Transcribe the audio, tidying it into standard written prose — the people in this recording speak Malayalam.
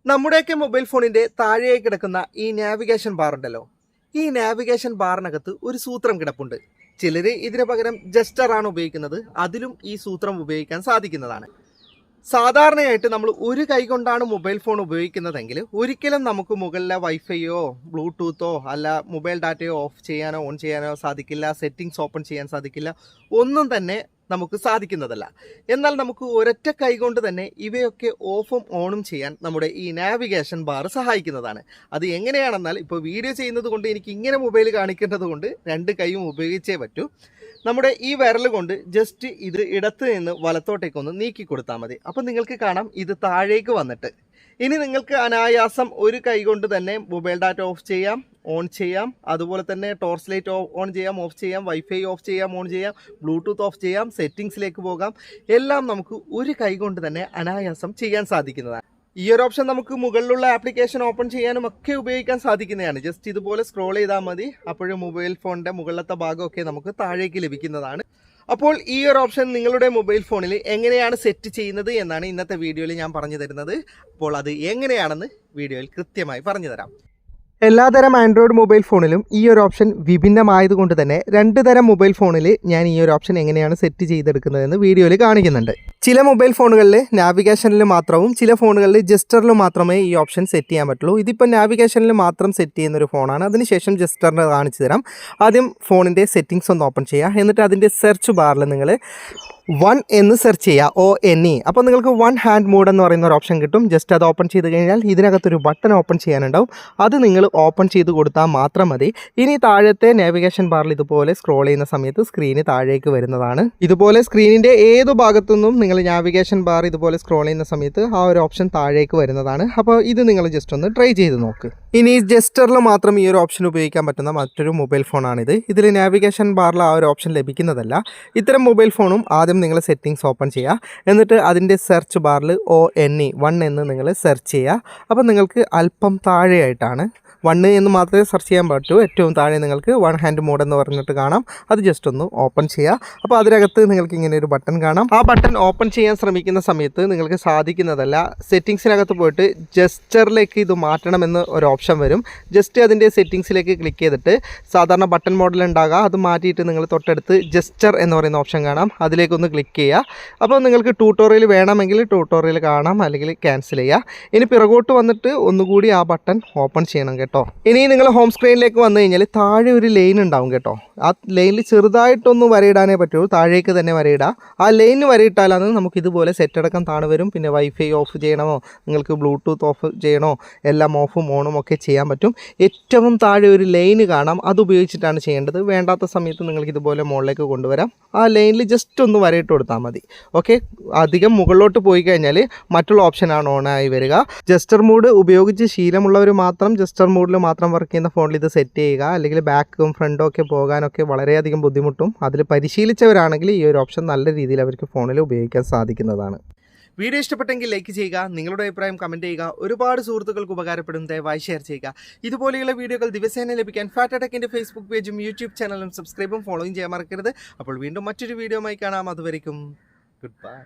നമ്മുടെയൊക്കെ മൊബൈൽ ഫോണിന്റെ താഴെയായി കിടക്കുന്ന ഈ നാവിഗേഷൻ ബാർ ഉണ്ടല്ലോ, ഈ നാവിഗേഷൻ ബാറിനകത്ത് ഒരു സൂത്രം കിടപ്പുണ്ട്. ചിലർ ഇതിന് പകരം ജസ്റ്റർ ആണ് ഉപയോഗിക്കുന്നത്. അതിലും ഈ സൂത്രം ഉപയോഗിക്കാൻ സാധിക്കുന്നതാണ്. സാധാരണയായിട്ട് നമ്മൾ ഒരു കൈ കൊണ്ടാണ് മൊബൈൽ ഫോൺ ഉപയോഗിക്കുന്നതെങ്കിൽ ഒരിക്കലും നമുക്ക് മുകളിലെ വൈഫൈയോ ബ്ലൂടൂത്തോ അല്ല മൊബൈൽ ഡാറ്റയോ ഓഫ് ചെയ്യാനോ ഓൺ ചെയ്യാനോ സാധിക്കില്ല. സെറ്റിങ്സ് ഓപ്പൺ ചെയ്യാൻ സാധിക്കില്ല. ഒന്നും തന്നെ നമുക്ക് സാധിക്കുന്നതല്ല. എന്നാൽ നമുക്ക് ഒരൊറ്റ കൈ കൊണ്ട് തന്നെ ഇവയൊക്കെ ഓഫും ഓണും ചെയ്യാൻ നമ്മുടെ ഈ നാവിഗേഷൻ ബാർ സഹായിക്കുന്നതാണ്. അത് എങ്ങനെയാണെന്നാൽ ഇപ്പോൾ വീഡിയോ ചെയ്യുന്നത് കൊണ്ട് എനിക്ക് ഇങ്ങനെ മൊബൈൽ കാണിക്കേണ്ടത് കൊണ്ട് രണ്ട് കൈയും ഉപയോഗിച്ചേ പറ്റൂ. നമ്മുടെ ഈ വിരൽ കൊണ്ട് ജസ്റ്റ് ഇത് ഇടത്ത് നിന്ന് വലത്തോട്ടേക്കൊന്ന് നീക്കി കൊടുത്താൽ മതി. അപ്പം നിങ്ങൾക്ക് കാണാം ഇത് താഴേക്ക് വന്നിട്ട്. ഇനി നിങ്ങൾക്ക് അനായാസം ഒരു കൈ കൊണ്ട് തന്നെ മൊബൈൽ ഡാറ്റ ഓഫ് ചെയ്യാം, ഓൺ ചെയ്യാം. അതുപോലെ തന്നെ ടോർച്ച് ലൈറ്റ് ഓൺ ചെയ്യാം, ഓഫ് ചെയ്യാം, വൈഫൈ ഓഫ് ചെയ്യാം, ഓൺ ചെയ്യാം, ബ്ലൂടൂത്ത് ഓഫ് ചെയ്യാം, സെറ്റിങ്സിലേക്ക് പോകാം. എല്ലാം നമുക്ക് ഒരു കൈ കൊണ്ട് തന്നെ അനായാസം ചെയ്യാൻ സാധിക്കുന്നതാണ്. ഈ ഒരു ഓപ്ഷൻ നമുക്ക് മുകളിലുള്ള ആപ്ലിക്കേഷൻ ഓപ്പൺ ചെയ്യാനും ഒക്കെ ഉപയോഗിക്കാൻ സാധിക്കുന്നതാണ്. ജസ്റ്റ് ഇതുപോലെ സ്ക്രോൾ ചെയ്താൽ മതി. അപ്പോഴും മൊബൈൽ ഫോണിൻ്റെ മുകളിലത്തെ ഭാഗമൊക്കെ നമുക്ക് താഴേക്ക് ലഭിക്കുന്നതാണ്. അപ്പോൾ ഈ ഒരു ഓപ്ഷൻ നിങ്ങളുടെ മൊബൈൽ ഫോണിൽ എങ്ങനെയാണ് സെറ്റ് ചെയ്യുന്നത് എന്നാണ് ഇന്നത്തെ വീഡിയോയിൽ ഞാൻ പറഞ്ഞു തരുന്നത്. അപ്പോൾ അത് എങ്ങനെയാണെന്ന് വീഡിയോയിൽ കൃത്യമായി പറഞ്ഞു തരാം. എല്ലാതരം ആൻഡ്രോയിഡ് മൊബൈൽ ഫോണിലും ഈ ഒരു ഓപ്ഷൻ വിഭിന്നമായതുകൊണ്ട് തന്നെ രണ്ട് തരം മൊബൈൽ ഫോണിൽ ഞാൻ ഈ ഒരു ഓപ്ഷൻ എങ്ങനെയാണ് സെറ്റ് ചെയ്തെടുക്കുന്നതെന്ന് വീഡിയോയിൽ കാണിക്കുന്നുണ്ട്. ചില മൊബൈൽ ഫോണുകളിൽ നാവിഗേഷനിൽ മാത്രവും ചില ഫോണുകളിൽ ജസ്റ്ററിൽ മാത്രമേ ഈ ഓപ്ഷൻ സെറ്റ് ചെയ്യാൻ പറ്റുള്ളൂ. ഇതിപ്പോൾ നാവിഗേഷനിൽ മാത്രം സെറ്റ് ചെയ്യുന്നൊരു ഫോണാണ്. അതിനുശേഷം ജസ്റ്ററിന് കാണിച്ചു തരാം. ആദ്യം ഫോണിൻ്റെ സെറ്റിങ്സ് ഒന്ന് ഓപ്പൺ ചെയ്യുക. എന്നിട്ട് അതിൻ്റെ സെർച്ച് ബാറിൽ നിങ്ങൾ 1 എന്ന് സെർച്ച് ചെയ്യുക, ONE. അപ്പോൾ നിങ്ങൾക്ക് 1 ഹാൻഡ് മോഡ് എന്ന് പറയുന്ന ഒരു ഓപ്ഷൻ കിട്ടും. ജസ്റ്റ് അത് ഓപ്പൺ ചെയ്ത് കഴിഞ്ഞാൽ ഇതിനകത്തൊരു ബട്ടൺ ഓപ്പൺ ചെയ്യാനുണ്ടാവും. അത് നിങ്ങൾ ഓപ്പൺ ചെയ്ത് കൊടുത്താൽ മാത്രം മതി. ഇനി താഴത്തെ നാവിഗേഷൻ ബാറിൽ ഇതുപോലെ സ്ക്രോൾ ചെയ്യുന്ന സമയത്ത് സ്ക്രീന് താഴേക്ക് വരുന്നതാണ്. ഇതുപോലെ സ്ക്രീനിൻ്റെ ഏത് ഭാഗത്തുനിന്നും നിങ്ങൾ നാവിഗേഷൻ ബാർ ഇതുപോലെ സ്ക്രോൾ ചെയ്യുന്ന സമയത്ത് ആ ഒരു ഓപ്ഷൻ താഴേക്ക് വരുന്നതാണ്. അപ്പോൾ ഇത് നിങ്ങൾ ജസ്റ്റ് ഒന്ന് ട്രൈ ചെയ്ത് നോക്ക്. ഇനി ജസ്റ്ററിൽ മാത്രം ഈ ഒരു ഓപ്ഷൻ ഉപയോഗിക്കാൻ പറ്റുന്ന മറ്റൊരു മൊബൈൽ ഫോണാണിത്. ഇതിൽ നാവിഗേഷൻ ബാറിൽ ആ ഒരു ഓപ്ഷൻ ലഭിക്കുന്നതല്ല. ഇത്തരം മൊബൈൽ ഫോണും ആദ്യം നിങ്ങൾ സെറ്റിങ്സ് ഓപ്പൺ ചെയ്യുക. എന്നിട്ട് അതിൻ്റെ സെർച്ച് ബാറിൽ ONE 1 എന്ന് നിങ്ങൾ സെർച്ച് ചെയ്യുക. അപ്പോൾ നിങ്ങൾക്ക് അല്പം താഴെയായിട്ടാണ് 1 എന്ന് മാത്രമേ സെർച്ച് ചെയ്യാൻ പറ്റൂ. ഏറ്റവും താഴെ നിങ്ങൾക്ക് 1 ഹാൻഡ് മോഡ് എന്ന് പറഞ്ഞിട്ട് കാണാം. അത് ജസ്റ്റ് ഒന്ന് ഓപ്പൺ ചെയ്യുക. അപ്പോൾ അതിനകത്ത് നിങ്ങൾക്ക് ഇങ്ങനെ ഒരു ബട്ടൺ കാണാം. ആ ബട്ടൺ ഓപ്പൺ ചെയ്യാൻ ശ്രമിക്കുന്ന സമയത്ത് നിങ്ങൾക്ക് സാധിക്കുന്നതല്ല. സെറ്റിങ്സിനകത്ത് പോയിട്ട് ജസ്റ്ററിലേക്ക് ഇത് മാറ്റണമെന്ന് ഒരു ഓപ്ഷൻ വരും. ജസ്റ്റ് അതിൻ്റെ സെറ്റിങ്സിലേക്ക് ക്ലിക്ക് ചെയ്തിട്ട് സാധാരണ ബട്ടൺ മോഡൽ ഉണ്ടാകുക, അത് മാറ്റിയിട്ട് നിങ്ങൾ തൊട്ടടുത്ത് ജസ്റ്റർ എന്ന് പറയുന്ന ഓപ്ഷൻ കാണാം. അതിലേക്കൊന്ന് ക്ലിക്ക് ചെയ്യുക. അപ്പോൾ നിങ്ങൾക്ക് ട്യൂട്ടോറിയൽ വേണമെങ്കിൽ ട്യൂട്ടോറിയൽ കാണാം, അല്ലെങ്കിൽ ക്യാൻസൽ ചെയ്യുക. ഇനി പിറകോട്ട് വന്നിട്ട് ഒന്നുകൂടി ആ ബട്ടൺ ഓപ്പൺ ചെയ്യണം കേട്ടോ. ഇനി നിങ്ങൾ ഹോം സ്ക്രീനിലേക്ക് വന്നു കഴിഞ്ഞാൽ താഴെ ഒരു ലൈൻ ഉണ്ടാവും കേട്ടോ. ആ ലൈനിൽ ചെറുതായിട്ടൊന്ന് വരയിടാനേ പറ്റുള്ളൂ. താഴേക്ക് തന്നെ വരയിടുക. ആ ലൈനിന് വരയിട്ടാലാണ് നമുക്ക് ഇതുപോലെ സെറ്റ് അടക്കം താണു വരും. പിന്നെ വൈഫൈ ഓഫ് ചെയ്യണമോ, നിങ്ങൾക്ക് ബ്ലൂടൂത്ത് ഓഫ് ചെയ്യണോ, എല്ലാം ഓഫും ഓണും ഒക്കെ ചെയ്യാൻ പറ്റും. ഏറ്റവും താഴെ ഒരു ലൈന് കാണാം. അത് ഉപയോഗിച്ചിട്ടാണ് ചെയ്യേണ്ടത്. വേണ്ടാത്ത സമയത്ത് നിങ്ങൾക്ക് ഇതുപോലെ മുകളിലേക്ക് കൊണ്ടുവരാം. ആ ലൈനിൽ ജസ്റ്റ് ഒന്ന് വരയിട്ട് കൊടുത്താൽ മതി. ഓക്കെ, അധികം മുകളിലോട്ട് പോയി കഴിഞ്ഞാൽ മറ്റുള്ള ഓപ്ഷനാണ് ഓണായി വരിക. ജസ്റ്റർ മോഡ് ഉപയോഗിച്ച് ശീലമുള്ളവർ മാത്രം ജസ്റ്റർ മോഡിൽ മാത്രം വർക്ക് ചെയ്യുന്ന ഫോണിൽ ഇത് സെറ്റ് ചെയ്യുക. അല്ലെങ്കിൽ ബാക്കും ഫ്രണ്ടും ഒക്കെ പോകാനൊക്കെ വളരെയധികം ബുദ്ധിമുട്ടും. അതിൽ പരിശീലിച്ചവരാണെങ്കിൽ ഈ ഒരു ഓപ്ഷൻ നല്ല രീതിയിൽ അവർക്ക് ഫോണിൽ ഉപയോഗിക്കാൻ സാധിക്കുന്നതാണ്. വീഡിയോ ഇഷ്ടപ്പെട്ടെങ്കിൽ ലൈക്ക് ചെയ്യുക, നിങ്ങളുടെ അഭിപ്രായം കമൻറ്റ് ചെയ്യുക. ഒരുപാട് സുഹൃത്തുക്കൾക്ക് ഉപകാരപ്പെടും, ദയവായി ഷെയർ ചെയ്യുക. ഇതുപോലെയുള്ള വീഡിയോകൾ ദിവസേന ലഭിക്കാൻ ഫാറ്റടെക്കിൻ്റെ ഫേസ്ബുക്ക് പേജും യൂട്യൂബ് ചാനലും സബ്സ്ക്രൈബും ഫോളോയും ചെയ്യാൻ മറക്കരുത്. അപ്പോൾ വീണ്ടും മറ്റൊരു വീഡിയോയുമായി കാണാം. അതുവരെയും ഗുഡ് ബൈ.